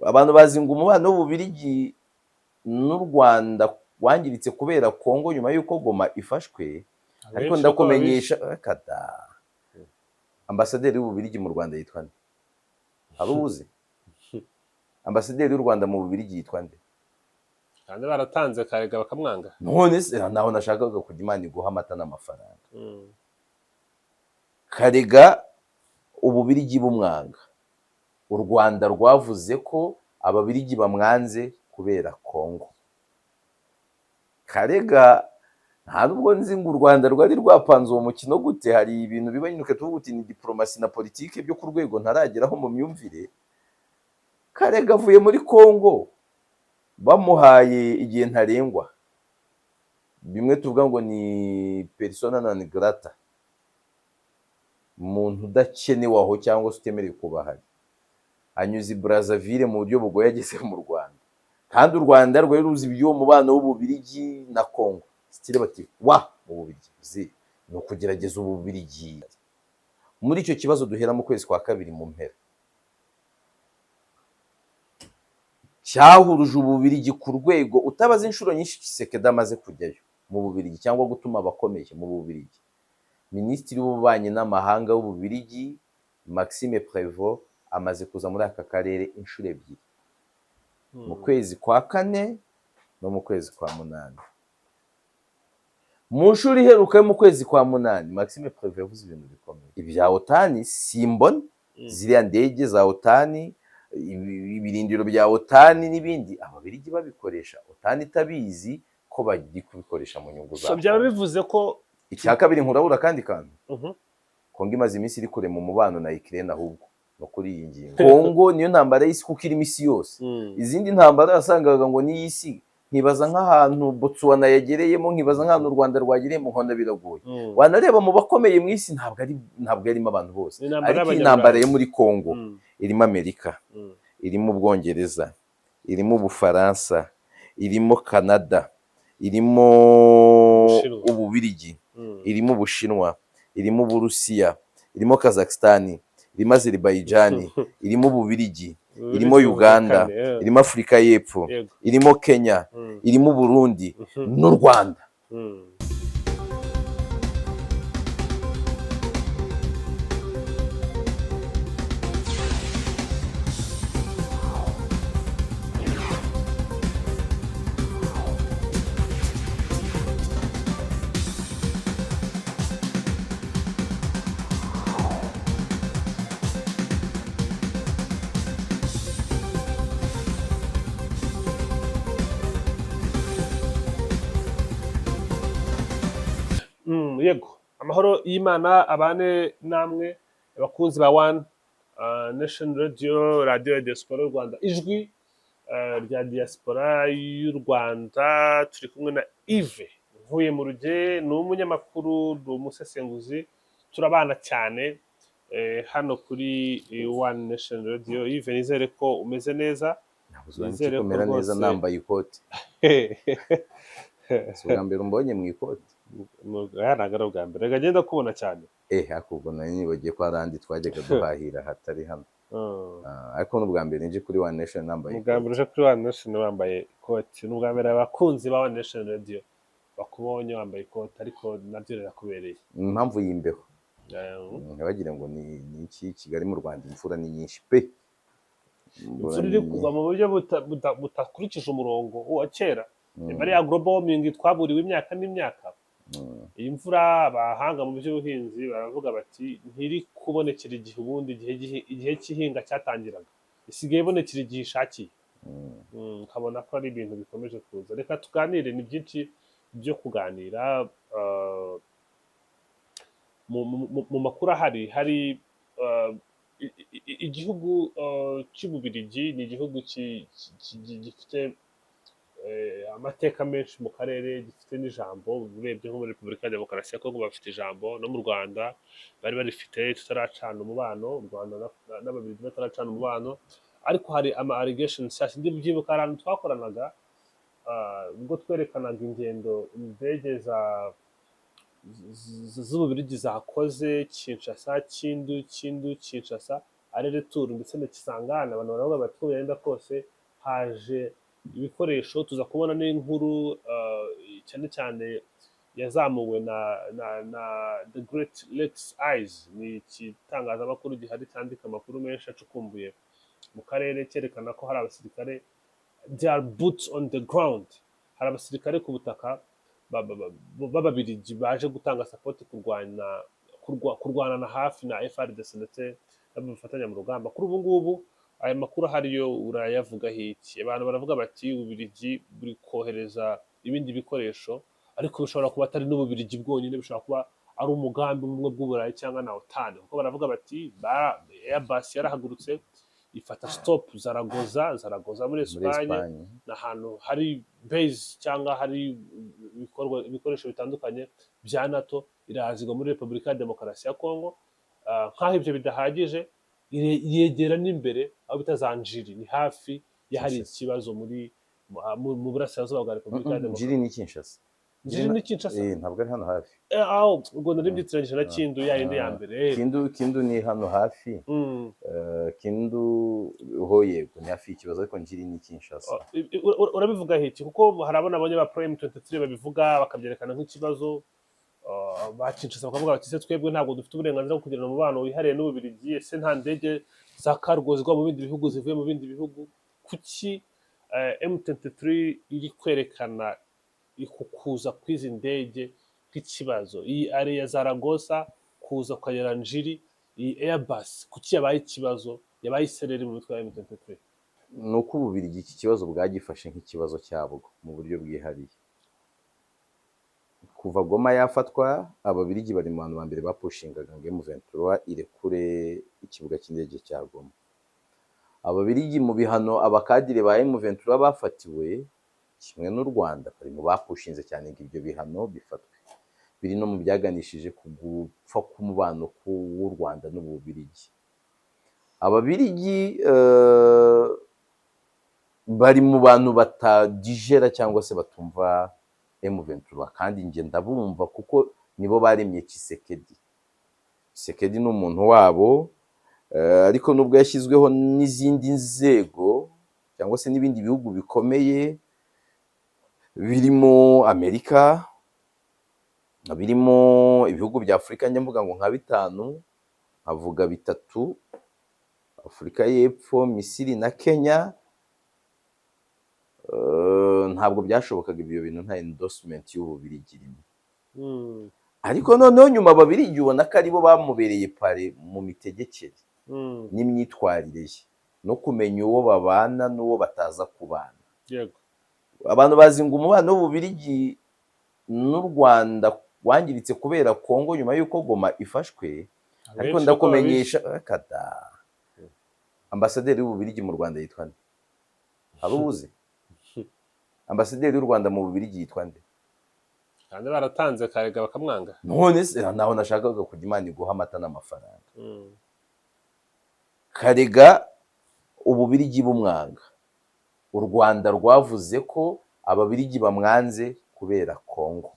abantu bazi ngo umubano w'Ububiligi n'u Rwanda wangiritse kubera Kongo nyuma y'uko Goma ifashwe, ariko abenshi uko babizi ndakumenyesha kada ambasaderi w'Ububiligi mu Rwanda yitwa nde? Hari ubuzi? Ambasaderi w'u Rwanda mu Bubiligi yitwa nde? kandi baratanze Karega bakamwanga. None se naho nashakaga kujya Imana iguha amata n'amafaranga. Karega Ububiligi bumwanga, u Rwanda rwavuze ko Ababiligi bamwanze kubera Kongo. Karega nta nubwo nzi ngo u Rwanda rwari rwapanze uwo mukino gute, hari ibintu biba nyine tuvuga uti ni diplomasi na politike byo ku rwego ntarageraho mu myumvire. Karega avuye muri Kongo bamuhaye igihe ntarengwa, bimwe tuvuga ngo ni persona non grata, umuntu udakenewe aho cyangwa se utemerewe kuba ahari. Anyuze i Brazzaville mu buryo bugoye ageze mu Rwanda, kandi u Rwanda rwari ruzi iby'uwo mubano w'Ububiligi na Kongo. Sitire bati wa mu Bubiligi ni ukugerageza Ububiligi. Muri icyo kibazo duhera mu kwezi kwa kabiri mu mpera, cyahuruje Ububiligi ku rwego utabaza inshuro nyinshi Tshisekedi amaze kujyayo mu Bubiligi cyangwa gutuma abakomeye mu Bubiligi. Minisitiri w'ububanyi n'amahanga w'Ububiligi Maxime Prévost amaze kuza muri aka karere inshuro ebyiri, mu kwezi kwa kane no mu kwezi kwa munani. Mu nshuro iheruka yo mu kwezi kwa munani, Maxime Prévost yavuze ibintu bikomeye. Ibya otani simbona, ziriya ndege za otani, ibirindiro bya otani n'ibindi Ababiligi babikoresha, otani itabizi ko bagiye kubikoresha mu nyungu zabo. So byaba bivuze ko icya kabiri nkurabura kandi kantu, Kongo imaze iminsi iri kure mu mubano na Ukraine, ahubwo no kuri iyi ngingo Kongo niyo ntambara y'isi kuko irimo isi yose. Izindi ntambara yasangaga ngo ni isi, nkibaza nk'ahantu Botswana yagereyemo, nkibaza nk'ahantu u Rwanda rwagereyemo, nkona biragoye. Wanareba mu bakomeye mu isi ntabwo yarimo abantu bose, ariko intambara yo muri Kongo irimo Amerika, irimo Ubwongereza, irimo Ubufaransa, irimo Canada, irimo Ububiligi, irimo Ubushinwa, irimo Uburusiya, irimo Kazakhstan, irimo Azerbaijan, irimo Ububiligi, irimo Uganda, irimo Afurika y'Epfo, irimo Kenya, irimo Burundi n'u Rwanda. Yego, amahoro y'Imana abane namwe abakunzi ba One Nation Radio, radio ya diaspora y'u Rwanda, ijwi rya diaspora y'u Rwanda. Turi kumwe na Yves Nkuye mu Ruge, ni umunyamakuru, ni umusesenguzi, turabana cyane hano kuri One Nation Radio. Yves, nizere ko umeze neza. Nizere ko umera neza nambaye ikoti. Si ubwa mbere umbonye mu ikoti? Ntabwo ari ubwa mbere, reka ngenda kubona cyane. Ahubwo nari nibagiye ko hari ahandi twajyaga duhahira hatari hano. Ariko n'ubwa mbere nje kuri One Nation nambaye ikoti. Ubwa mbere uje kuri One Nation wambaye ikoti, n'ubwa mbere abakunzi ba One Nation Radio bakubonye wambaye ikoti, ariko nabyo rirakubereye. Impamvu y'imbeho, ntibagira ngo ni iki, Kigali mu Rwanda imvura ni nyinshi pe. Imvura iri kugwa mu buryo butakurikije umurongo wa kera. Bari ya global warming twaburiwe imyaka n'imyaka. Iyi mvura abahanga mu by'ubuhinzi baravuga bati ntiri kubonekera igihe ubundi igihe cy'ihinga cyatangiraga, isigaye ibonekera igihe ishakiye. Nkabona ko ari ibintu bikomeje kuza. Reka tuganire, ni byinshi byo kuganira. Mu makuru hari igihugu cy'Ububiligi ni igihugu gifite amateka menshi mu karere, gifite n'ijambo. Urebye nko muri Repubulika ya Demokarasi ya Kongo bafite ijambo, no mu Rwanda bari barifite tutaracana umubano, u Rwanda n'Ababiligi bataracana umubano. Ariko hari ama allegations nshyashya. Ndi byibuka ahantu twakoranaga ubwo twerekanaga ingendo indege z'Ububiligi zakoze Kinshasa, Kindu, Kinshasa, ari retour ndetse na Kisangani, abantu baravuga bati uko byagenda kose haje ibikoresho. Tuza kubona n'inkuru cyane cyane yazamuwe na The Great Lakes Eyes, ni igitangazamakuru gihari cyandika amakuru menshi acukumbuye mu karere, cyerekana ko hari abasirikare, they are boots on the ground, hari abasirikare ku butaka b'Ababiligi baje gutanga support kurwana hafi na FARDC ndetse n'abafatanya mu rugamba. Kuri ubu ngubu aya makuru ahariyo urayavugaho iki? Abantu baravuga bati Ububiligi buri kohereza ibindi bikoresho, ariko bishobora kuba atari n'Ububiligi bwonyine, bishobora kuba ari umugambi umwe bw'Uburayi cyangwa na OTAN, kuko baravuga bati Airbus yarahagurutse ifata stop Zaragoza muri Espagne, n'ahantu hari base cyangwa hari ibikoresho bitandukanye bya NATO, irazigwa muri Repubulika ya Demokarasi ya Kongo. Nk'aho ibyo bidahagije, yegera n'imbere aho bita za Njiri, ni hafi y'ahari ikibazo mu burasirazuba bwa Repubulika ya Demokarasi. Njiri ni Kinshasa. Njiri ni Kinshasa? Ntabwo ari hano hafi. Ubwo nari mbyitiranije na Kindu yayindi ya mbere. Kindu ni hano hafi. Kindu ho yego ni hafi y'ikibazo, ariko Njiri ni Kinshasa. Urabivuga iki? Kuko hari abona abanye ba Prime 23 babivuga bakabyerekana nk'ikibazo ba Kinshasa, bakavuga bati se twebwe ntabwo dufite uburenganzira bwo kugirana umubano wihariye n'Ububiligi, ese nta ndege za cargo zigwa mu bindi bihugu zivuye mu bindi bihugu. Kuki M23 iri kwerekana kuza kw'izi ndege nk'ikibazo? Iyi ari ya Zaragoza kuza ukagera Njiri, iyi Airbus kuki yabaye ikibazo, yabaye isereri mu mitwe ya M23? Ni uko Ububiligi iki kibazo bwagifashe nk'ikibazo cyabwo mu buryo bwihariye. Kuva Goma yafatwa, Ababiligi bari mu bantu ba mbere bapushingaga ngo M23 irekure ikibuga cy'indege cya Goma. Ababiligi mu bihano abakadire ba M23 bafatiwe, kimwe n'u Rwanda, bari mu bapushinze cyane ngo ibyo bihano bifatwe. Biri no mu byaganishije ku gupfa k'umubano w'u Rwanda n'Ububiligi. Ababiligi bari mu bantu batagijera cyangwa se batumva M23, kandi nge ndabumva kuko nibo baremye Tshisekedi. Tshisekedi ni umuntu wabo, ariko nubwo yashyizweho n'izindi nzego cyangwa se n'ibindi bihugu bikomeye birimo Amerika, birimo ibihugu bya Afurika, njya mvuga ngo nka bitanu, nkavuga bitatu: Afurika y'Epfo, Misiri na Kenya. Ntabwo byashobokaga ibyo bintu nta endorsement y'Ububiligi irimo. Ariko noneho nyuma Ababiligi ubona ko aribo bamubereye pare mu mitegekere n'imyitwarire ye, no kumenya uwo babana n'uwo bataza kubana. Abantu bazi ngo umubano w'Ububiligi n'u Rwanda wangiritse kubera Kongo nyuma y'uko Goma ifashwe, ariko ndakumenyesha kada ambasaderi w'Ububiligi mu Rwanda yitwa nde? Abubuze ambasaderi w'u Rwanda mu Bubiligi yitwa nde? Kandi baratanze Karega bakamwanga. None se naho nashakaga kujya Imana iguha amata n'amafaranga. Karega Ububiligi bumwanga, u Rwanda rwavuze ko Ababiligi bamwanze kubera Kongo.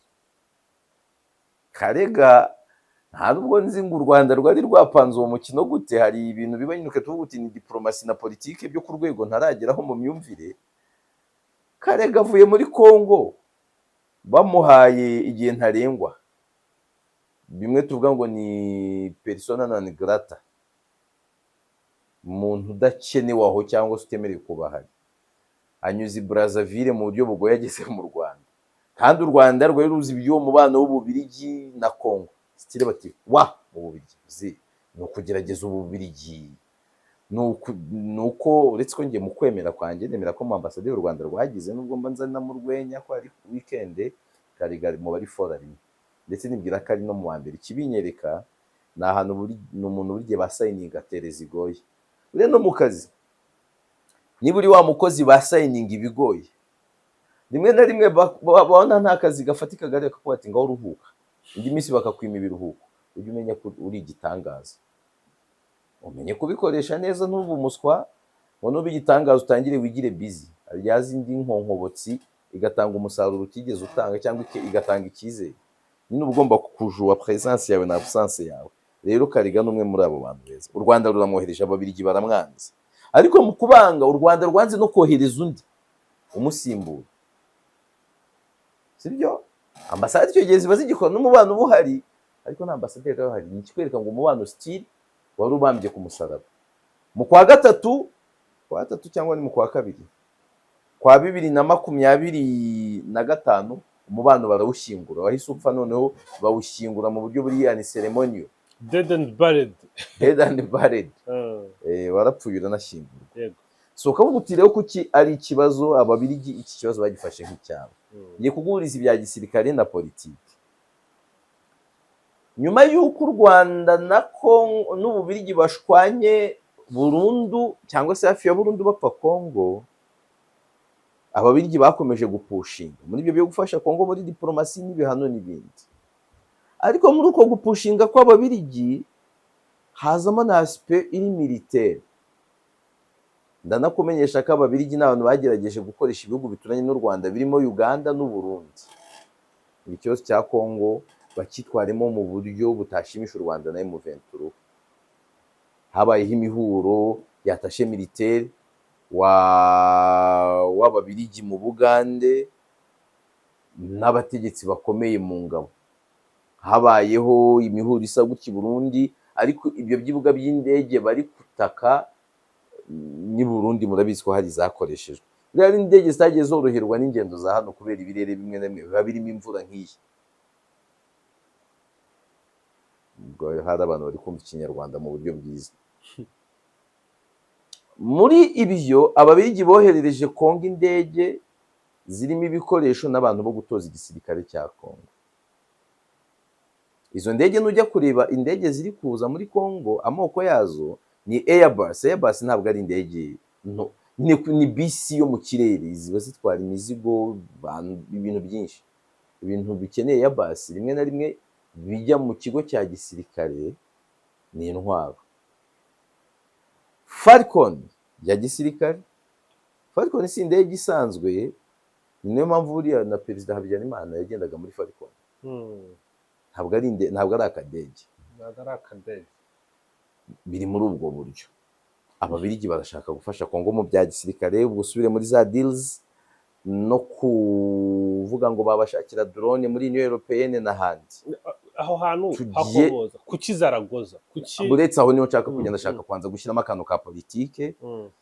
Karega ntabwo nzi ngo u Rwanda rwari rwapanze uwo mukino gute. Hari ibintu biba nyine tuvuga uti ni diplomasi na politike byo ku rwego ntarageraho mu myumvire. Karega avuye muri Kongo bamuhaye igihe ntarengwa, bimwe tuvuga ngo ni persona non grata, umuntu udakenewe aho cyangwa se utemerewe kuba ahari. Anyuze Brazzaville mu buryo bugoye ageze mu Rwanda, kandi u Rwanda rwari ruzi iby'uwo mubano w'Ububiligi na Kongo. Sitire bati wa Ububiligi ni ukugerageza Ububiligi, nuko uretse ko ngiye mu kwemera kwanjye nemera ko mu ambasaderi y'u Rwanda rwagize, nubwo mba nzana mu rwenya ko ari weekend, Karega mu bari fora rimwe, ndetse nibwira ko ari no mu wa mbere. Ikibinyereka ni ahantu ni umuntu buri gihe basayininga tere zigoye. Ure no mu kazi niba uri wa mukozi basayininga ibigoye, rimwe na rimwe babona nta kazi gafatika gari ko ati ngaho uruhuka, indi minsi bakakwima ibiruhuko. Ujye umenya ko uri igitangaza, umenye kubikoresha neza, ntuve umuswa ngo nube igitangaza utangire wigire busy. Yazi indi nkonkobotsi igatanga umusaruro utigeze utanga, cyangwa igatanga icyizere. Nyine ugomba kujua presence yawe na absence yawe. rero Kariga ni umwe muri abo bantu beza. U Rwanda ruramwohereje, Ababiligi baramwanze, ariko mu kubanga u Rwanda rwanze no kohereza undi umusimbura, sibyo? Ambasade icyo gihe ziba zigikora n'umubano uba uhari, ariko nta ambasaderi uhari. Ni ikikwereka ngo umubano still wari ubambye ku musaraba. Mu kwa gatatu cyangwa ni mu kwa kabiri kwa 2025 umubano barawushyingura, wahise upfa, noneho bawushyingura mu buryo buri yani ceremonial, dead and buried. warapfuye uranashyingurwa. Yego. So ukavuga uti rero kuki ari ikibazo Ababiligi iki kibazo bagifashe nk'icyabo. Ngiye kuguhuriza ibya gisirikare na politiki. Nyuma y'uko u Rwanda na Kongo n'Ububiligi bashwanye burundu cyangwa se hafi ya burundu bapfa Kongo, Ababiligi bakomeje gupushinga muri ibyo byo gufasha Kongo muri diplomasi n'ibihano n'ibindi. Ariko muri uko gupushinga kw'Ababiligi hazamo na aspect iri militaire. Ndanakumenyesha ko Ababiligi n'abantu bagerageje gukoresha ibihugu bituranye n'u Rwanda birimo Uganda n'u Burundi, ikibazo cya Kongo bakitwaremo mu buryo butashimisha u Rwanda na M23. Habayeho imihuro yatashe militaire w'Ababiligi mu Bugande n'abategetsi bakomeye mu ngabo. Habayeho imihuro isa gutya i Burundi, ariko ibyo byibuga by'indege bari kutaka ni Burundi murabizi ko hari zakoreshejwe. Rero indege zitagiye zoroherwa n'ingendo za hano kubera ibirere bimwe na bimwe biba birimo imvura nk'iyi. Ubwo hari abantu bari kumva Ikinyarwanda mu buryo bwiza. Muri ibyo Ababiligi boherereje Kongo indege zirimo ibikoresho n'abantu bo gutoza igisirikare cya Kongo. Izo ndege nujya kureba indege ziri kuza muri Kongo, amoko yazo ni Airbus. Airbus ntabwo ari indege no, ni bisi yo mu kirere, ziba zitwara imizigo, ibintu byinshi. Ibintu bikeneye Airbus rimwe na rimwe bijya mu kigo cya gisirikare ni intwaro. Falcon ya gisirikare, Falcon si indege isanzwe, niyo mpamvu buriya na Perezida Habyarimana yagendaga muri Falcon. Ntabwo ari akadege, biri muri ubwo buryo. Ababiligi barashaka gufasha Kongo mu bya gisirikare, ubwo usubire muri za deals no kuvuga ngo babashakira drone muri Union Européenne n'ahandi. Aho hantu hakoboza kuki Zaragoza, kuki buretse aho niho nshaka kugenda, ashaka kwanza gushyiramo akantu ka politike,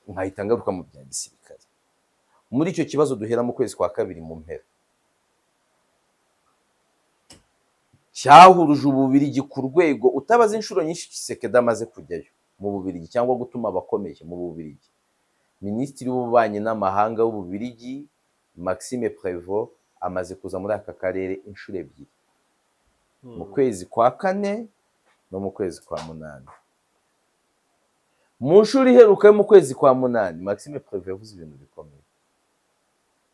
nkahita ngaruka mu bya gisirikare. Muri icyo kibazo duhera mu kwezi kwa kabiri mu mpera, cyahuruje Ububiligi ku rwego utabaza inshuro nyinshi Tshisekedi amaze kujyayo mu Bubiligi cyangwa gutuma abakomeye mu Bubiligi. Minisitiri w'ububanyi n'amahanga w'Ububiligi Maxime Prévost amaze kuza muri aka karere inshuro ebyiri, mu kwezi kwa 4 no mu kwezi kwa 8. Mu nshuro iheruka mu kwezi kwa 8 Maxime Prévost yavuze ibintu bikomeye.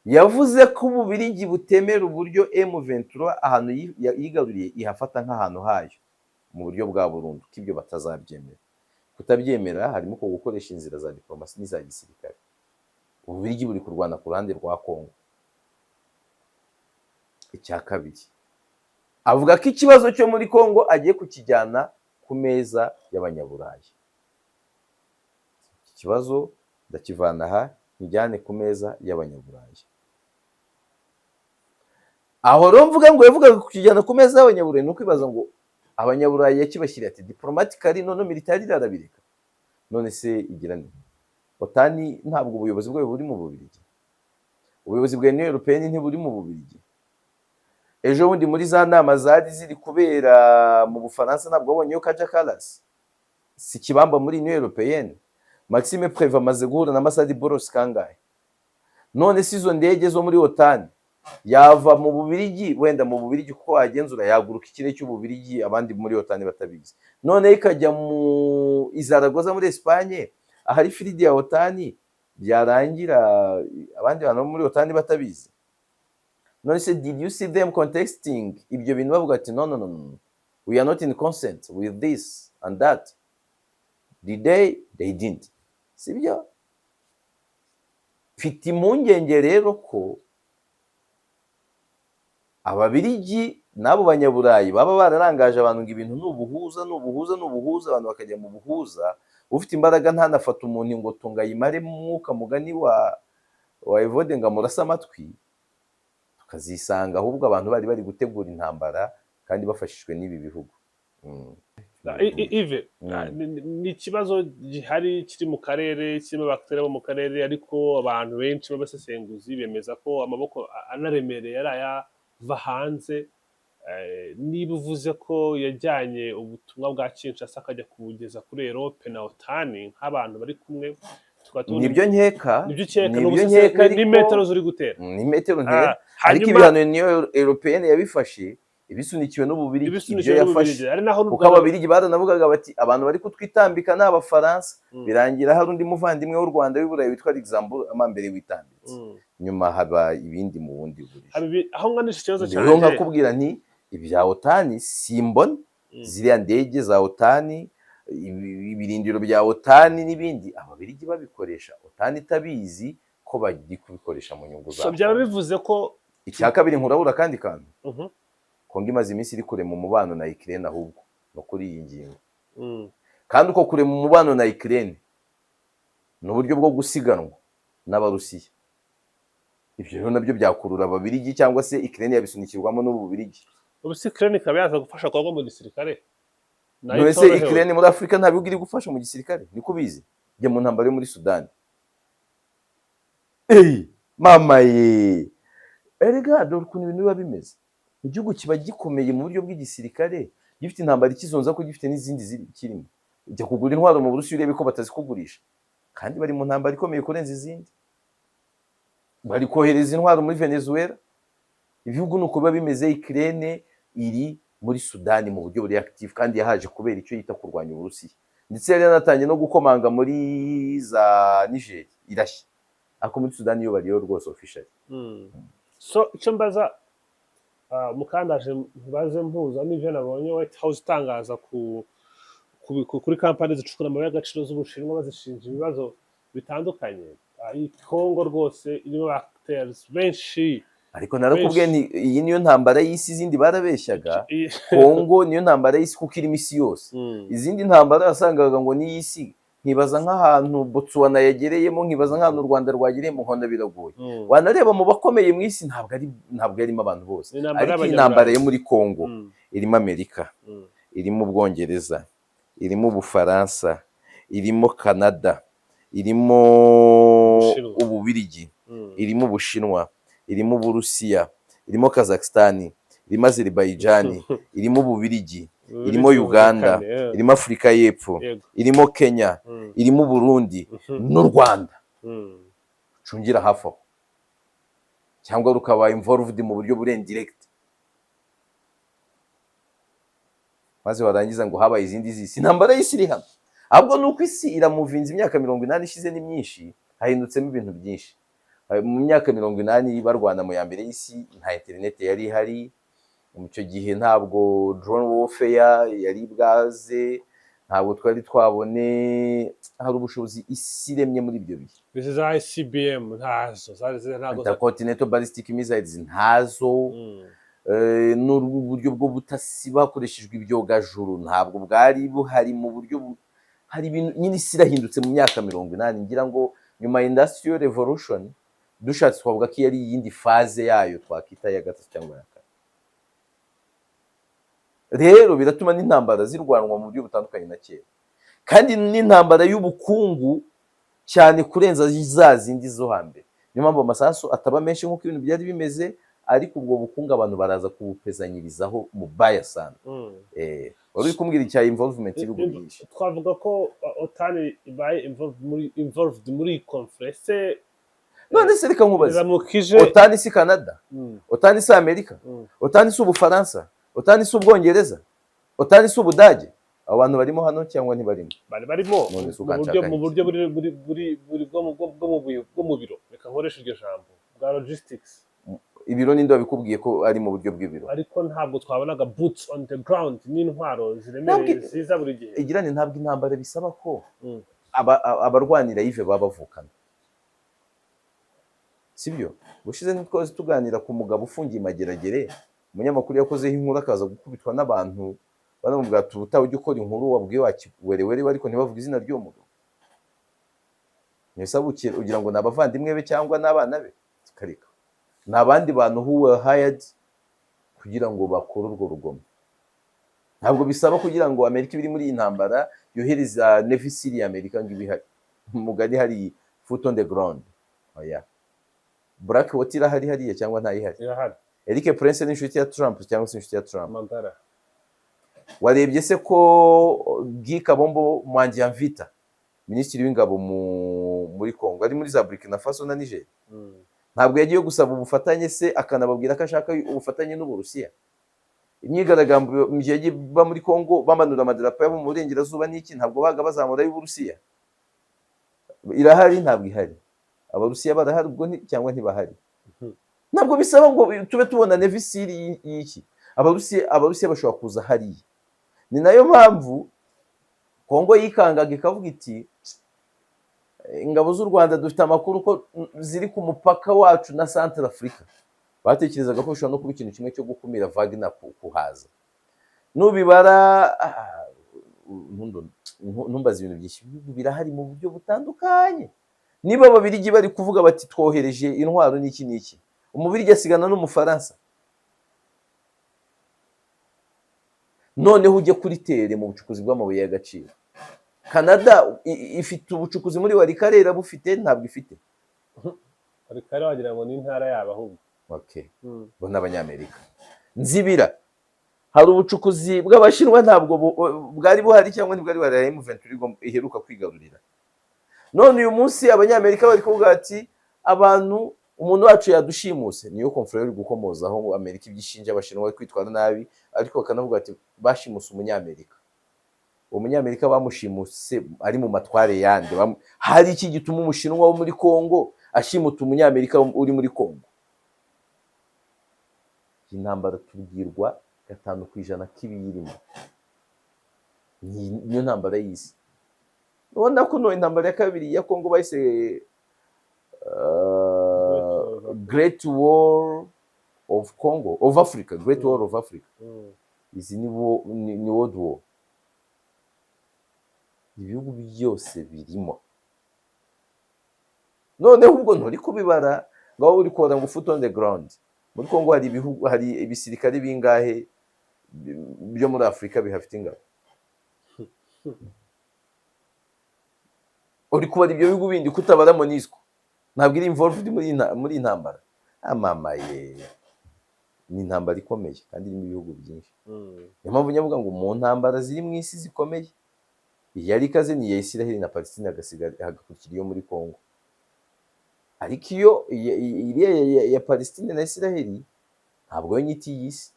Yavuze ko Ububiligi butemera uburyo M23 ahantu yigaruriye ihafata nk'ahantu hayo mu buryo bwa burundu, ko ibyo batazabyemera. Kutabyemera harimo ko gukoresha inzira za diplomasi n'iza gisirikare. Ububiligi buri kurwana ku ruhande rwa Kongo. Icya kabiri, avuga ko ikibazo cyo muri Kongo agiye kukijyana ku meza y'Abanyaburayi. Iki kibazo ndakivana aha njyane ku meza y'Abanyaburayi. Aho rero mvuga ngo yavugaga kukijyana ku meza y'Abanyaburayi, nuko ibaza ngo Abanyaburayi yakibashyiriye ati diplomatically none military irarabireka. None se igira nde? Otani ntabwo ubuyobozi bwayo buri mu Bubiligi, ubuyobozi bwa Union Européenne ntiburi mu Bubiligi. Ejo bundi muri za nama zari ziri kubera mu Bufaransa ntabwo wabonyeyo Kaja Kallas, si kibamba muri Union Européenne. Maxime Prévost amaze guhura na Masadi Boros kangahe? None si izo ndege zo muri Otani yava mu Bubiligi, wenda mu Bubiligi kuko agenzura yaguruka ikirere cy'Ububiligi abandi muri Otani batabizi, none ikajya mu Zaragoza muri Espagne ahari firidi ya Otani, byarangira abandi bantu muri Otani batabizi. None se did you see them contesting ibyo bintu bavuga ati no, we are not in consent with this and that? Did they didn't. Sibyo? Mfite impungenge rero ko Ababiligi n'abo banyaburayi baba bararangaje abantu ngo ibintu n'ubuhuza abantu bakajya mu buhuza, ufite imbaraga ntanafata umuntu ngo tunga yimare mu mwuka, mugani wa Evode ngo amurase amatwi, tukazisanga ahubwo abantu bari gutegura intambara kandi bafashijwe n'ibi bihugu. Ive, ni ikibazo gihari kiri mu karere, kirimo abakteri bo mu karere, ariko abantu benshi b'abasesenguzi bemeza ko amaboko anaremereye ari ayava hanze. Niba uvuze ko yajyanye ubutumwa bwa Kinshasa akajya kubugeza kuri Europe na OTAN nk'abantu bari kumwe, nibyo nkeka, ni metero zuri gutera, ni metero nkeka, ariko ibihano niyo Européenne yabifashe ibisunikiwe n'Ububirigi, ibyo yafashe, kuko Ababirigi baranavugaga bati abantu bari kutwitambika ni Abafaransa, birangira hari undi muvandimwe w'u Rwanda w'Iburayi witwa Luxembourg amambere witambitse, nyuma haba ibindi mu bundi buryo. Aho nganisha ikibazo cyane rero nkakubwira nti ibya OTAN simbona, ziriya ndege za OTAN, ibirindiro bya OTAN n'ibindi Ababirigi babikoresha, OTAN itabizi ko bari kubikoresha mu nyungu zabo. So byaba bivuze ko icya kabiri nkurabura kandi kantu, Kongo imaze iminsi iri kure mu mubano na Ukraine, ahubwo no kuri iyi ngingo, kandi uko kure mu mubano na Ukraine ni uburyo bwo gusiganwa n'Abarusiya. Ibyo rero nabyo byakurura Ababirigi, cyangwa se Ukraine yabisunikirwamo n'Ububirigi. Ukraine ikaba yaza gufasha Kongo mu gisirikare. None se Ukraine muri Afurika nta bihugu iri gufasha mu gisirikare? Niko bizi jye mu ntambara yo muri Sudani. Mama ye, erega dore ukuntu ibintu biba bimeze. Igihugu kiba gikomeye mu buryo bw'igisirikare, gifite intambara ikizonza ko gifite n'izindi kirimo. Ujya kugura intwaro mu Burusiya urebe ko batazikugurisha, kandi bari mu ntambara ikomeye kurenza izindi. Bari kohereza intwaro muri Venezuela. Ibihugu nuko biba bimeze. Ukraine iri muri Sudani mu buryo buri active, kandi yahaje kubera icyo yita kurwanya Uburusiya, ndetse yari yanatangiye no gukomanga muri za Niger, irashya. Ako muri Sudani yo bariyo rwose official. So icyo mbaza mukandaje ntibaze mpuza n'ivyo nabonye White House itangaza kuri kampani zicukura amabuye y'agaciro z'Ubushinwa bazishinja ibibazo bitandukanye. Kongo rwose irimo actors benshi, ariko narakubwiye nti iyi niyo ntambara y'isi, izindi barabeshyaga. Kongo niyo ntambara y'isi kuko irimo isi yose. Izindi ntambara yasangaga ngo ni y'isi, nkibaza nk'ahantu Botswana yagereyemo, nkibaza nk'ahantu u Rwanda rwagereyemo, nkona biragoye. Wanareba mu bakomeye mu isi ntabwo yarimo abantu bose, ariko iyi ntambara yo muri Kongo irimo Amerika, irimo Ubwongereza, irimo Ubufaransa, irimo Canada, irimo Ububirigi, irimo Ubushinwa, irimo Uburusiya, irimo Kazakhstan, irimo Azerbaijan, irimo Ububirigi, irimo Uganda, irimo Afurika y'Epfo, irimo Kenya, irimo Burundi n'u Rwanda. Cungira hafi aho, cyangwa rukaba involved mu buryo buri indirect, maze warangiza ngo habaye izindi zisi. Intambara y'isi iri hano, ahubwo nuko isi iramuvinze. Imyaka 80 ishize ni myinshi, hahindutsemo ibintu byinshi. Mu myaka 80 barwana mu ya mbere y'isi, nta internet yari ihari. Mu cyo gihe ntabwo drone warfare yari bwaze, ntabwo twari twabone hari ubushobozi isi iremye muri ibyo bihe. Bize za ICBM ntazo, ntago Intercontinental Ballistic Missiles ntazo, n'uburyo bwo butasi bakoreshejwe ibyogajuru ntabwo bwari buhari. Mu buryo hari ibintu nyine isi irahindutse mu myaka 80. Ngira ngo nyuma ya Industrial Revolution dushatse twavuga ko yari iyindi faze yayo twakita ya gatatu cyangwa ya kane. Rero biratuma n'intambara zirwanwa mu buryo butandukanye na kera, kandi n'intambara y'ubukungu cyane kurenza za zindi zo hambere. Niyo mpamvu amasasu ataba menshi nk'uko ibintu byari bimeze, ariko ubwo bukungu abantu baraza kubupezanyirizaho mu baya sana. Wari kumbwira icya involvement y'ibihugu byinshi. Twavuga ko OTAN ibaye involved muri conference. None se reka nkubaze, OTAN si Canada, OTAN si Amerika, OTAN si Ubufaransa, OTAN si Ubwongereza, OTAN si Ubudage? Abantu barimo hano cyangwa ntibarimo? Barimo mu buryo bwo mu biro, reka nkoresha iryo jambo, bwa logistics. Ibiro ninde wabikubwiye ko ari mu buryo bw'ibiro? Ariko ntabwo twabonaga boots on the ground n'intwaro ziremereye ziza buri gihe. Igirane ntabwo intambara bisaba ko abarwanira yive baba bavukana, sibyo? Bushize ntitwaze tuganira ku mugabo ufungiye Mageragere umunyamakuru yakozeho inkuru akaza gukubitwa n'abantu baramubwira ati ubutaha ujya ukora inkuru wabwiye wakiwerewere ariko ntibavuge izina ry'uwo mugabo. Ntibisabukira ugira ngo ni abavandimwe be cyangwa n'abana be, kareka ni abandi bantu who were hired kugira ngo bakore urwo rugomo. Ntabwo bisaba kugira ngo Amerika ibiri muri iyi ntambara yohereza Navy Seal ya Amerika ngo ibihari. Umugani hari foot on the ground. Oya. Blackwater irahari hariya cyangwa ntayihari? Irahari. Eric Prince ni inshuti ya Trump cyangwa se inshuti ya Trump? Mantara. Warebye se ko Guy Kabombo Mwangiamvita minisitiri w'ingabo muri Congo ari muri za Burkina Faso na Niger, ntabwo yagiye gusaba ubufatanye se akanababwira ko ashaka ubufatanye n'Uburusiya? Imyigaragambyo yagiye ba muri Congo bamanura amadarapo yabo mu burengerazuba n'iki, ntabwo baga bazamura y'Uburusiya? Irahari ntabwo ihari? Abarusiya barahari ubwo cyangwa ntibahari? Ntabwo bisaba ngo tube tubona Navy Seal y'iki. Abarusiya bashobora kuza hariya. Ni nayo mpamvu Kongo yikangaga ikavuga iti ingabo z'u Rwanda dufite amakuru ko ziri ku mupaka wacu na Central Africa. Batekerezaga ko bishobora no kuba ikintu kimwe cyo gukumira Wagner kuhaza. Nubibara ntumbaze ibintu byinshi, birahari mu buryo butandukanye. Niba Ababiligi bari kuvuga bati twohereje intwaro n'iki n'iki, Umubirigi asigana n'Umufaransa. Noneho ujye kuri tere mu bucukuzi bw'amabuye y'agaciro. Canada ifite ubucukuzi muri Walikale bufite ntabwo ifite? Walikale wagira ngo ni intara yabo ahubwo. Okay. Bo n'Abanyamerika. Nzibira hari ubucukuzi bw'Abashinwa ntabwo bwari buhari cyangwa ntibwari buhari M23 iheruka kwigarurira. None uyu munsi Abanyamerika bari kuvuga ati abantu umuntu wacu yadushimuse. Niyo konfere iri gukomozaho Amerika ibyishinja Abashinwa kwitwara nabi, ariko bakanavuga ati bashimuse Umunyamerika. Umunyamerika bamushimuse ari mu matware yandi. Hari iki gituma Umushinwa wo muri Kongo ashimuta Umunyamerika uri muri Kongo? Intambara tubwirwa 5% k'ibiyirimo. Niyo ntambara y'isi. Ubona ko no intambara ya kabiri ya Kongo bahise Great War of Congo, of Africa, Great War of Africa. Izi ni World War. Ibihugu byose birimo. Noneho ubwo nturi kubibara ngaho uri kubara ngo foot on the ground. Muri Kongo hari ibihugu, hari ibisirikare bingahe byo muri Afrika bihafite ingabo? Uri kubara ibyo bihugu bindi kutabara MONUSCO, ntabwo iri involved muri intambara. Amamaye ni intambara ikomeye kandi irimo ibihugu byinshi. Niyo mpamvu nyavuga ngo mu ntambara ziri mu isi zikomeye, iyari ikaze ni iya Israel na Palestine hagakurikira iyo muri Kongo. Ariko iyo iriya ya Palestine na Israel ntabwo yo nyiti y'isi,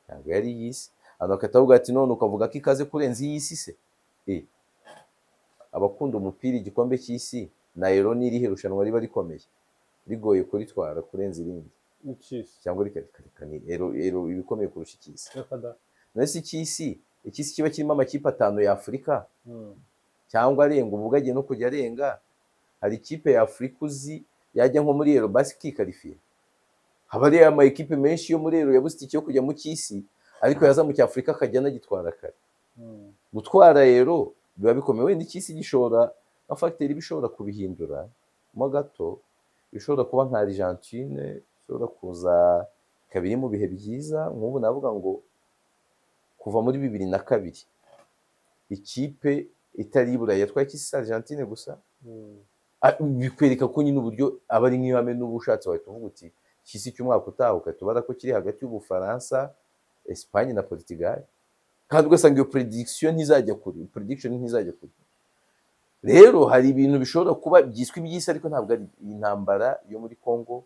ntabwo yari y'isi. Abantu bakatavuga ati none ukavuga ko ikaze kurenza y'isi se? Abakunda umupira igikombe cy'isi na Euro n'irihe rushanwa riba rikomeye rigoye kuritwara kurenza irindi cyangwa rikarekani Euro ibikomeye kurusha icy'isi. Nese icy'isi kiba kirimo amakipe 5 ya Afurika cyangwa arenga, uvuga agiye no kujya arenga. Hari ikipe ya Afurika uzi yajya nko muri Euro basi kikarifiye. Haba ari ama ekipe menshi yo muri Euro yabuze icyo kujya mu cy'isi, ariko yaza mu cy'Afurika akajya anagitwara kare. Gutwara Euro biba bikomeye, wenda icy'isi gishobora na facteur bishobora kubihindura mo gato, bishobora kuba nka Argentine bishobora kuza kabiri mu bihe byiza. Nk'ubu navuga ngo kuva muri 2002 ikipe itari Burayi yatwaye icy'isi Argentine gusa. Bikwereka ko nyine uburyo aba ari nk'ihame n'ubushatse wahita uvuga uti icy'isi cy'umwaka utaha ukatubara ko kiri hagati y'Ubufaransa, Espagne na Portugal, kandi ugasanga iyo prediction ntizajya kuri rero hari ibintu bishobora kuba byiswe iby'isi, ariko ntabwo ari intambara yo muri Kongo.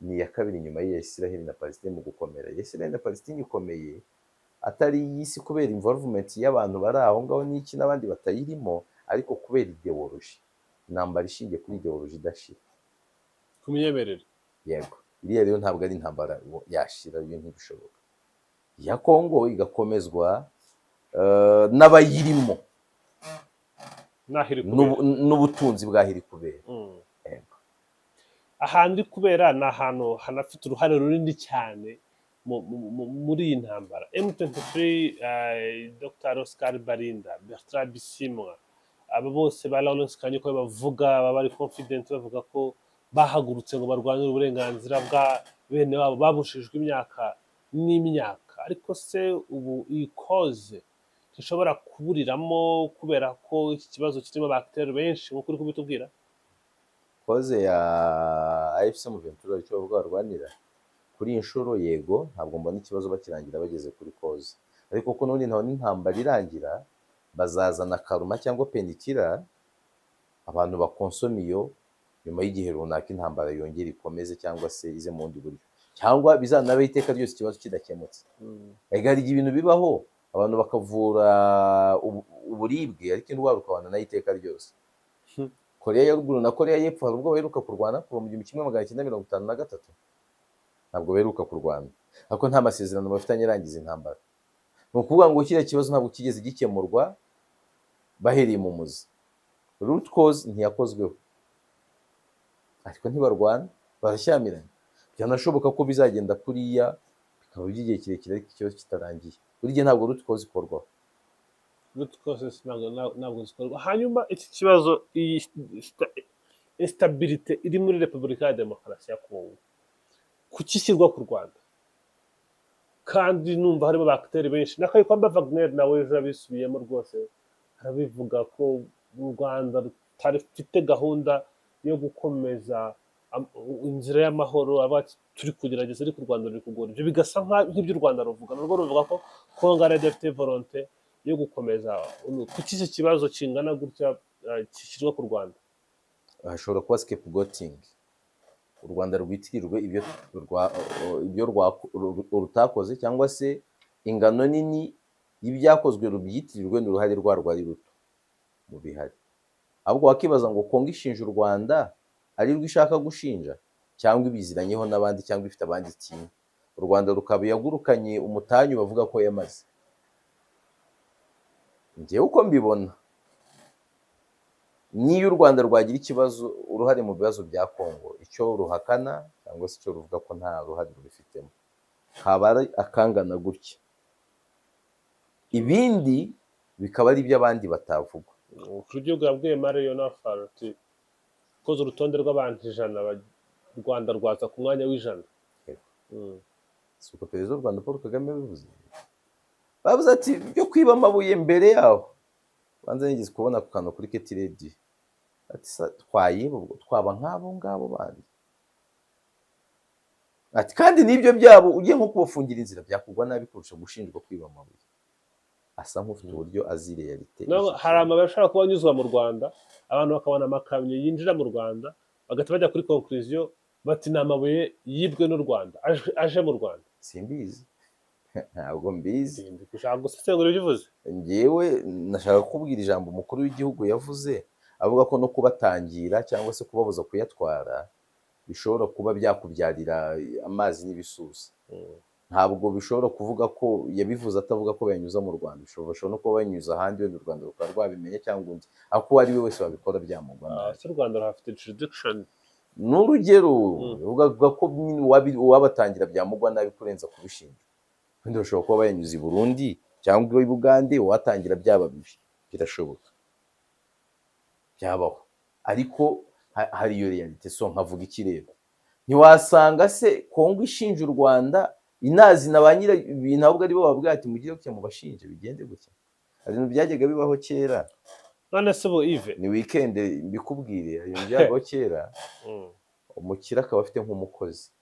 Ni iya kabiri nyuma ya Israel na Palestine mu gukomera. Israel na Palestine ikomeye atari y'isi kubera involvement y'abantu bari aho ngaho n'iki n'abandi batayirimo, ariko kubera ideology. Intambara ishingiye kuri ideology idashira kumyemerera. Yego, iriya rero ntabwo ari intambara yashira, iyo ntibishoboka. Ya Kongo igakomezwa n'abayirimo n'ubutunzi bwahiri kubera. Ahandi kubera ni ahantu hanafite uruhare runini cyane muri iyi ntambara. M23, Dr Oscar Barinda, Bertrand Bisimwa, aba bose ba Lawrence Kanyuka bavuga, baba bari confident bavuga ko bahagurutse ngo barwanire uburenganzira bwa bene wabo babushijwe imyaka n'imyaka, ariko se ubu iyi cause ntishobora kuburiramo kubera ko iki kibazo kirimo abacteurs benshi nk'uko uri kubitubwira? koze ya AFC M23 icyo bavuga barwanira kuri iyi nshuro, yego ntabwo mbona ikibazo bakirangira bageze kuri koze, ariko ko n'ubundi ntaho n'intambara irangira bazazana karuma cyangwa penikira abantu bakonsoma iyo nyuma y'igihe runaka intambara yongera ikomeze cyangwa se ize mu bundi buryo, cyangwa bizanabaho iteka ryose ikibazo kidakemutse. Hari igihe ibintu bibaho abantu bakavura uburibwe ariko indwara ukabana nayo iteka ryose. Koreya ya ruguru na Koreya y'epfo hari ubwo baheruka kurwana kuva mu 1953, ntabwo baheruka kurwana, ariko nta masezerano bafitanye arangiza intambara. Ni ukuvuga ngo kiriya kibazo ntabwo kigeze gikemurwa bahereye mu muzi, root cause ntiyakozweho, ariko ntibarwana, barashyamiranye. Byanashoboka ko bizagenda kuriya bikaba by'igihe kirekire ariko ikibazo kitarangiye. Buri gihe ntabwo root cause ikorwaho. Root causes ntabwo zikorwa. Hanyuma iki kibazo, iyi instabilité iri muri Repubulika ya Demokarasi ya Kongo, kuki ishyirwa ku Rwanda? Kandi numva harimo abacteurs benshi, na Kayumba Wagner nawe ejo abisubiyemo rwose, arabivuga ko u Rwanda rutarifite gahunda yo gukomeza inzira y'amahoro, turi kugerageza ariko u Rwanda ruri kugora. Ibyo bigasa nk'ibyo u Rwanda ruvuga, narwo ruvuga ko Kongo ari idafite volonté yo gukomeza. Kuki iki kibazo kingana gutya kishyirwa ku Rwanda? Hashobora kuba scapegoating, u Rwanda rwitirirwe ibyo rutakoze, cyangwa se ingano nini y'ibyakozwe rubyitirirwe n'uruhare rwarwo ari ruto mu bihari. Ahubwo wakibaza ngo Kongo ishinja u Rwanda ari rwo ishaka gushinja, cyangwa ibiziranyeho n'abandi, cyangwa ifite abandi kimwe. U Rwanda rukaba yagurukanye umutanyu bavuga ko yamaze. Njyewe uko mbibona, niyo u Rwanda rwagira ikibazo, uruhare mu bibazo bya Kongo, icyo ruhakana cyangwa se icyo ruvuga ko nta ruhare rubifitemo, haba ari akangana gutya, ibindi bikaba ari iby'abandi batavuga. Igihugu yabwiye Mario Nafaro ati koze urutonde rw'abantu 100 u Rwanda rwaza ku mwanya w'100. Si uko perezida w'u Rwanda Paul Kagame bivuze? Bavuze ati byo kwiba amabuye mbere yaho, banza nigeze kubona ku kantu kuri Keti Radio, ati twayiba twaba nk'abo ngabo bandi, ati kandi n'ibyo byabo ugiye nko kubafungira inzira byakugwa nabi kurusha gushinjwa kwiba amabuye. Asa nk'ufite uburyo azi realite. Hari amabuye ashobora kuba anyuzwa mu Rwanda, abantu bakabona amakamyo yinjira mu Rwanda, bagahita bajya kuri conclusion bati ni amabuye yibwe n'u Rwanda aje mu Rwanda. Simbizi, ntabwo mbizi. Ushaka gusesengura ibyo uvuze? Njyewe nashaka kubwira ijambo umukuru w'igihugu yavuze, avuga ko no kubatangira cyangwa se kubabuza kuyatwara bishobora kuba byakubyarira amazi n'ibisusa. Ntabwo bishobora kuvuga ko yabivuze atavuga ko banyuza mu Rwanda, bishobora no kuba banyuza ahandi wenda u Rwanda rukaba rwabimenye cyangwa undi, ariko uwo ari we wese wabikora byamugwa nabi. U Rwanda rufite jurisdiction. N'urugero uvuga ko uwabatangira byamugwa nabi kurenza kubishinja. Wenda bashobora kuba bayanyuza i Burundi cyangwa i Bugande, uwatangira byaba bibi, birashoboka, byabaho. Ariko hari iyo realite. So nkavuga iki rero, ntiwasanga se Kongo ishinja u Rwanda inazi na ba nyira ibintu, ahubwo ari bo babwira ati mugire gutya mu bashinje bigende gutya. Hari ibintu byajyaga bibaho kera. None se bo Yves, ni weekend mbikubwire, hari ibintu byajyaga kera. Umukire akaba afite nk'umukozi,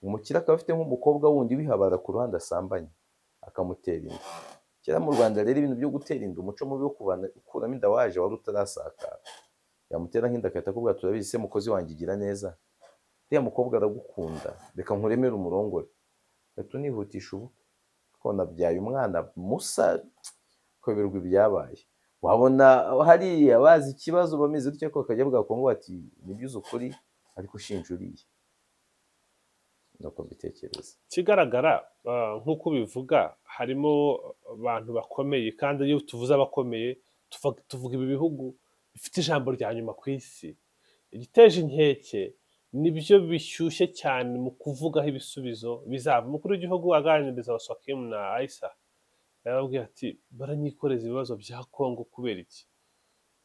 umukire akaba afite nk'umukobwa wundi wihabara ku ruhande asambanye akamutera inda. Kera mu Rwanda rero ibintu byo gutera inda, umuco mubi wo kuramo inda waje wari utarasakara. Yamutera nk'inda akahita akubwira turabizi se mukozi wanjye igira neza, uriya mukobwa aragukunda, reka nkuremere umurongore, reka unihutisha ubukwe, ko nabyaye umwana musa, koberwa ibyabaye. Wabona hariya bazi ikibazo bameze gutya ko bakajya bavuga Kongo bati nibyo ukuri ariko ushinja uriya. Nuko mbitekereza. Kigaragara nk'uko bivuga, harimo abantu bakomeye, kandi iyo tuvuze abakomeye tuvuga ibi bihugu bifite ijambo rya nyuma ku isi. Igiteje inkeke nibyo bishyushye cyane mu kuvugaho ibisubizo bizava. Umukuru w'igihugu aganiriza Waswakim na Aissa yarababwiye ati baranyikoreza ibibazo bya Kongo kubera iki?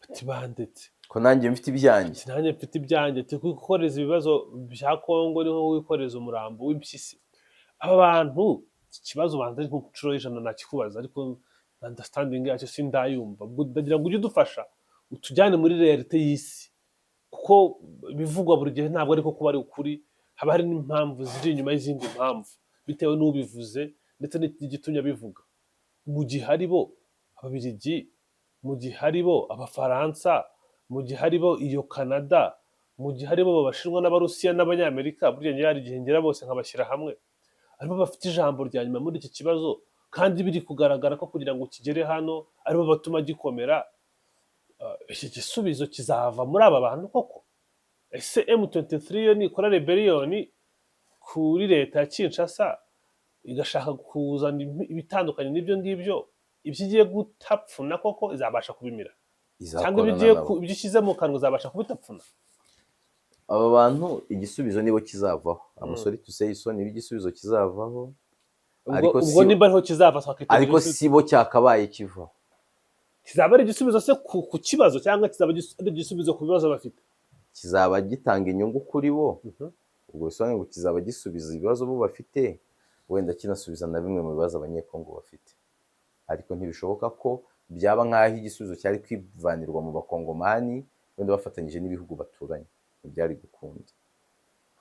Bati bandetse ko nanjye mfite ibyanjye. ati nanjye mfite ibyanjye, ati kwikoreza ibibazo bya Kongo ni nko wikoreza umurambo w'impyisi. Aba bantu ikibazo banza ari nk'inshuro y'ijana nakikubaza, ariko understanding yacyo sindayumva. Ndagira ngo ujye udufasha utujyane muri realite y'isi, kuko bivugwa buri gihe ntabwo ariko kuba ari ukuri, haba hari n'impamvu ziri inyuma y'izindi mpamvu bitewe n'ubivuze ndetse n'igitumye abivuga. Mu gihe ari bo Ababiligi, mu gihe ari bo Abafaransa, mu gihe ari bo iyo Canada, mu gihe ari bo Abashinwa n'Abarusiya n'Abanyamerika, burya njye hari igihe ngera bose nkabashyira hamwe, aribo bafite ijambo rya nyuma muri iki kibazo, kandi biri kugaragara ko kugira ngo kigere hano aribo batuma gikomera. Iki gisubizo kizava muri aba bantu koko? Ese M23 yo nikora rebellion kuri leta ya Kinshasa igashaka kuzana ibitandukanye n'ibyo ngibyo, ibyo igiye gutapfuna koko izabasha kubimira? Cyangwa ibyo ishyize mu kanwa izabasha kubitapfuna? Aba bantu igisubizo nibo kizavaho. Amusore tuseyiso niba igisubizo kizavaho, ubwo nimba ariho kizava, ariko si bo cyakabaye kivaho. Kizaba ari igisubizo se ku kibazo, cyangwa kizaba ari igisubizo ku bibazo bafite? Kizaba gitanga inyungu kuri bo, ubwo bisobanuye ngo kizaba gisubiza ibibazo bo bafite, wenda kinasubiza na bimwe mu bibazo abanyekongo bafite. Ariko ntibishoboka ko byaba nk'aho igisubizo cyari kwivanirwa mu bakongomani wenda bafatanyije n'ibihugu baturanye. Ntibyari gukunda.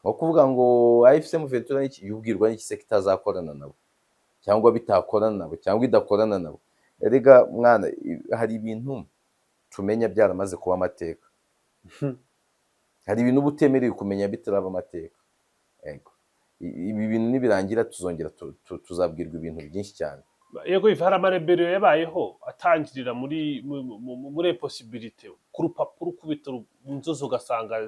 Nko kuvuga ngo AFC M23 yubwirwa n'iki se kitazakorana nabo, cyangwa bitakorana nabo, cyangwa idakorana nabo. Erega mwana, hari ibintu tumenya byaramaze kuba amateka. Hari ibintu ubutemerewe kumenya bitaraba amateka. Yego, ibi bintu nibirangira tuzongera tuzabwirwa ibintu byinshi cyane. Yego, hari amarebero yabayeho atangirira muri possibility ku rupapuro ukubita inzozi ugasanga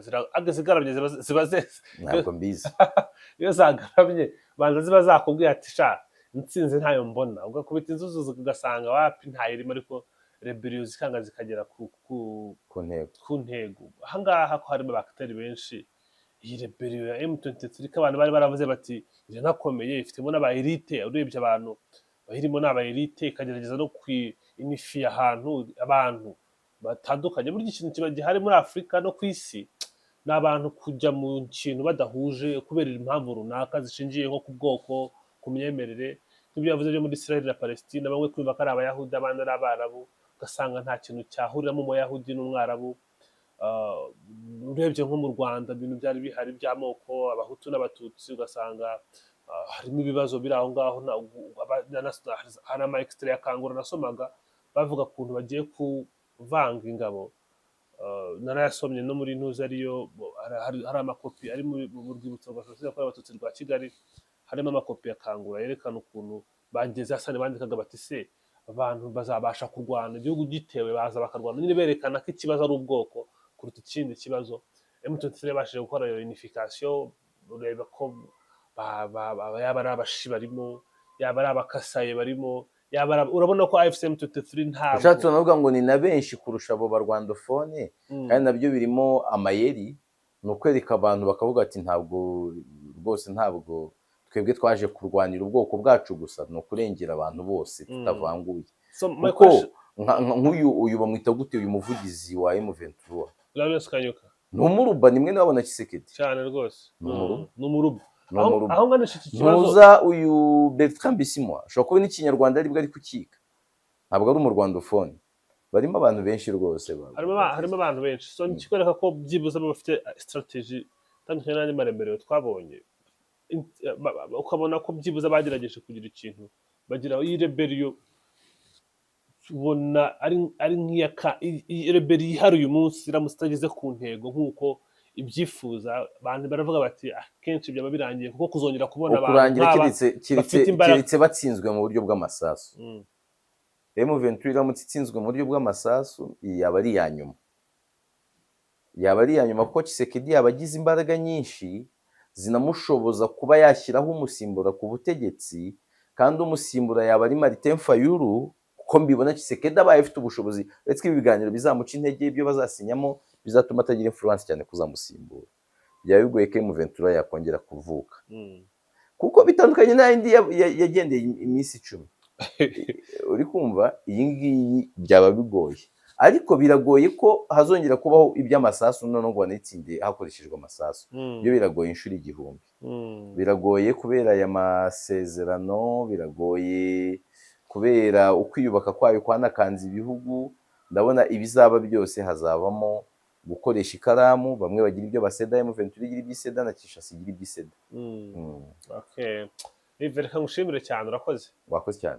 zigarabye ziba zese. Ntabwo mbizi. Iyo zagarabye banza ziba zakubwiye ati sha intsinzi ntayo mbona, ugakubita inzozi ugasanga wapi ntayirimo, ariko rebero zikanga zikagera ku ntego. Ahangaha ko harimo abakiteri benshi, iyi rebero ya M23 ko abantu bari baravuze bati iranakomeye, ifitemo n'aba elite, urebye abantu bahirimo n'aba elite, ikagerageza no kwinifiya ahantu abantu batandukanye. Burya ikintu kiba gihari muri Afurika no ku isi ni abantu kujya mu kintu badahuje kubera impamvu runaka zishingiye nko ku bwoko, ku myemerere, nk'ibyo yavuze byo muri Israel na Palestine, bamwe kumva ko ari Abayahudi abandi ari Abarabu, ugasanga nta kintu cyahuriramo Umuyahudi n'Umwarabu. Urebye nko mu Rwanda ibintu byari bihari by'amoko, Abahutu n'Abatutsi, ugasanga harimo ibibazo biri aho ngaho. Hari ama extrait ya Kangura nasomaga bavuga ukuntu bagiye kuvanga ingabo, narayasomye no muri ntuzi ariyo, hari amakopi ari mu rwibutso rwa Jenoside yakorewe Abatutsi rwa Kigali, harimo amakopi ya Kangura yerekana ukuntu bangeze Hasani bandikaga bati se abantu bazabasha kurwana igihugu gitewe, baza bakarwana, nyine berekana ko ikibazo ari ubwoko kuruta ikindi kibazo. M23 yabashije gukora iyo unification, ureba ko yaba ari Abashi barimo, yaba ari Abakasaye barimo, urabona ko AFC M23 ntabwo ushatse navuga ngo ni na benshi kurusha abo barwandofone, kandi nabyo birimo amayeri. Ni ukwereka abantu bakavuga ati ntabwo rwose, ntabwo twebwe twaje kurwanira ubwoko bwacu gusa, ni ukurengera abantu bose tutavanguye. Kuko nk'uyu bamwita gute, uyu muvugizi wa M23 Lawrence Kanyuka, ni umuruba, nimwe nabona Kisekedi cyane rwose, ni umuruba. Aho nganisha iki kibazo, ntuza uyu Bertrand Bisimwa ashobora kuba n'ikinyarwanda aribwo ari kukiga, ntabwo ari umurwandofone. Barimo abantu benshi rwose, harimo abantu benshi. So nikikwereka ko byibuze bafite strategy tandukanye n'andi maremero twabonye, ukabona ko byibuze bagerageje kugira ikintu bagira. Iyi rebellion ubona ari nk'iyaka rebellion ihari uyu munsi, iramutse itageze ku ntego nk'uko ibyifuza, abantu baravuga bati akenshi byaba birangiye, kuko kuzongera kubona abantu kiretse batsinzwe mu buryo bw'amasasu. M23 iramutse itsinzwe mu buryo bw'amasasu, yaba ari iya nyuma, yaba ari iya nyuma, kuko Tshisekedi yaba agize imbaraga nyinshi zinamushoboza kuba yashyiraho umusimbura ku butegetsi, kandi umusimbura yaba ari Martin Fayulu, kuko mbibona Tshisekedi abaye afite ubushobozi, uretse ko ibi biganiro bizamuca intege, ibyo bazasinyamo bizatuma atagira influence cyane kuzamusimbura. byaba bigoye ko M23 yakongera kuvuka, kuko bitandukanye n'ayindi yagendeye iminsi 10. Uri kumva iyi ngiyi byaba bigoye, ariko biragoye ko hazongera kubaho iby'amasasu none ngo banitsinde hakoreshejwe amasasu, byo biragoye inshuro igihumbi. Biragoye kubera aya masezerano, biragoye kubera ukwiyubaka kwayo kwanakanze ibihugu. Ndabona ibizaba byose hazabamo gukoresha ikaramu, bamwe bagira ibyo baseda, M23 igira iby'iseda na Kinshasa igira iby'iseda. Okay. Reka ngushimire cyane, urakoze. Wakoze cyane.